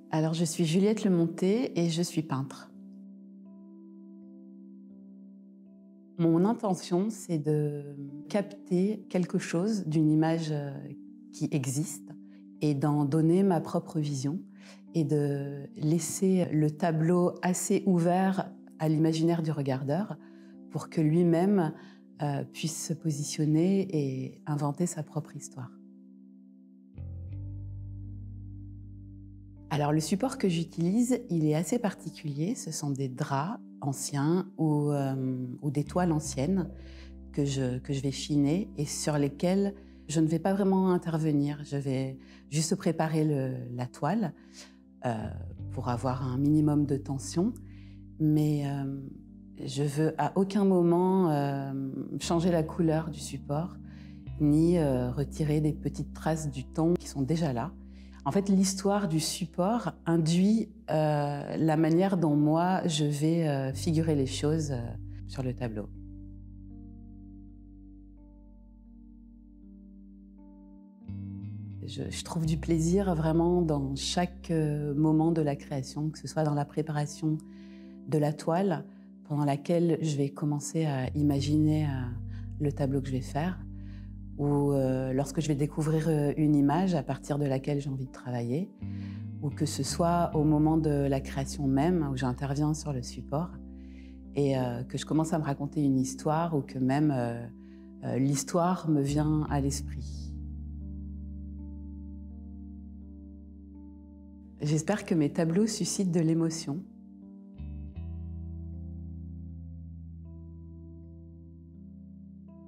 Alors, je suis Juliette Lemonté et je suis peintre. Mon intention, c'est de capter quelque chose d'une image qui existe et d'en donner ma propre vision et de laisser le tableau assez ouvert à l'imaginaire du regardeur pour que lui-même puisse se positionner et inventer sa propre histoire. Alors le support que j'utilise, il est assez particulier. Ce sont des draps anciens ou des toiles anciennes que je vais chiner et sur lesquelles je ne vais pas vraiment intervenir. Je vais juste préparer la toile pour avoir un minimum de tension, mais je veux à aucun moment changer la couleur du support ni retirer des petites traces du ton qui sont déjà là. En fait, l'histoire du support induit la manière dont moi, je vais figurer les choses sur le tableau. Je trouve du plaisir vraiment dans chaque moment de la création, que ce soit dans la préparation de la toile, pendant laquelle je vais commencer à imaginer le tableau que je vais faire, ou lorsque je vais découvrir une image à partir de laquelle j'ai envie de travailler, ou que ce soit au moment de la création même, où j'interviens sur le support, et que je commence à me raconter une histoire, ou que même l'histoire me vient à l'esprit. J'espère que mes tableaux suscitent de l'émotion.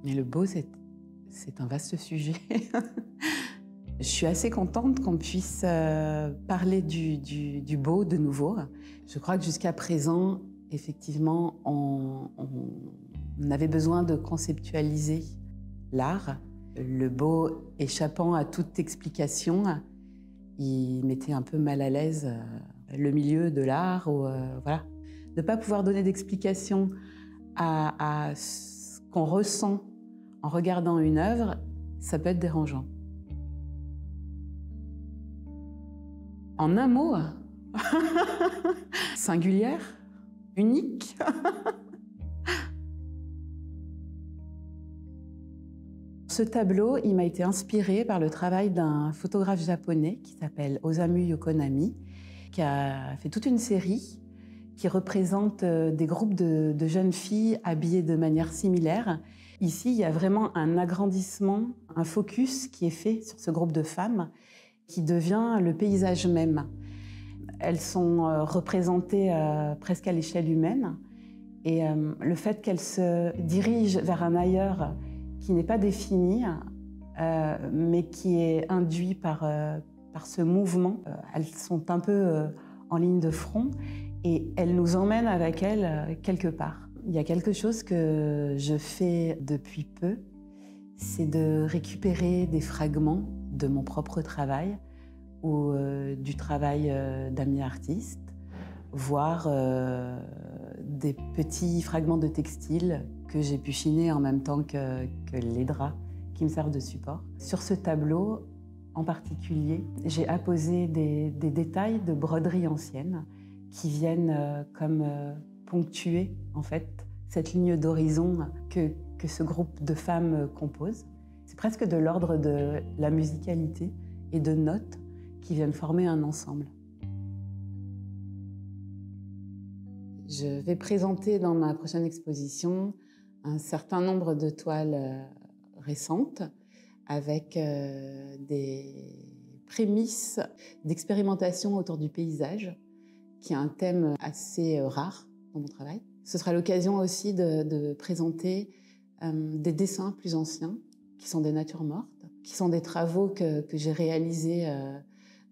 Mais le beau, c'est un vaste sujet. Je suis assez contente qu'on puisse parler du beau de nouveau. Je crois que jusqu'à présent, effectivement, on avait besoin de conceptualiser l'art. Le beau échappant à toute explication, il mettait un peu mal à l'aise le milieu de l'art. Voilà. De ne pas pouvoir donner d'explication à ce qu'on ressent en regardant une œuvre, ça peut être dérangeant. En un mot, singulière, unique. Ce tableau, il m'a été inspiré par le travail d'un photographe japonais qui s'appelle Osamu Yokonami, qui a fait toute une série qui représente des groupes de jeunes filles habillées de manière similaire. Ici, il y a vraiment un agrandissement, un focus qui est fait sur ce groupe de femmes qui devient le paysage même. Elles sont représentées presque à l'échelle humaine et le fait qu'elles se dirigent vers un ailleurs qui n'est pas défini, mais qui est induit par ce mouvement, elles sont un peu en ligne de front et elles nous emmènent avec elles quelque part. Il y a quelque chose que je fais depuis peu, c'est de récupérer des fragments de mon propre travail ou du travail d'amis artistes, voire des petits fragments de textile que j'ai pu chiner en même temps que les draps qui me servent de support. Sur ce tableau, en particulier, j'ai apposé des détails de broderie ancienne qui viennent comme ponctuer en fait cette ligne d'horizon que ce groupe de femmes compose. C'est presque de l'ordre de la musicalité et de notes qui viennent former un ensemble. Je vais présenter dans ma prochaine exposition un certain nombre de toiles récentes avec des prémices d'expérimentation autour du paysage, qui est un thème assez rare dans mon travail. Ce sera l'occasion aussi de présenter des dessins plus anciens, qui sont des natures mortes, qui sont des travaux que j'ai réalisés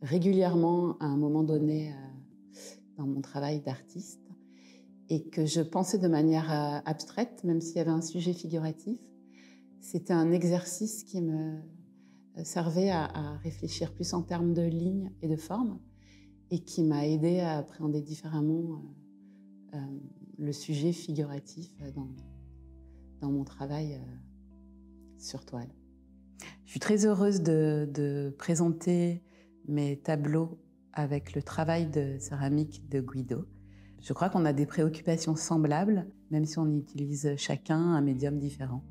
régulièrement à un moment donné dans mon travail d'artiste et que je pensais de manière abstraite, même s'il y avait un sujet figuratif. C'était un exercice qui me servait à réfléchir plus en termes de lignes et de formes et qui m'a aidé à appréhender différemment le sujet figuratif dans mon travail sur toile. Je suis très heureuse de présenter mes tableaux avec le travail de céramique de Guido. Je crois qu'on a des préoccupations semblables, même si on utilise chacun un médium différent.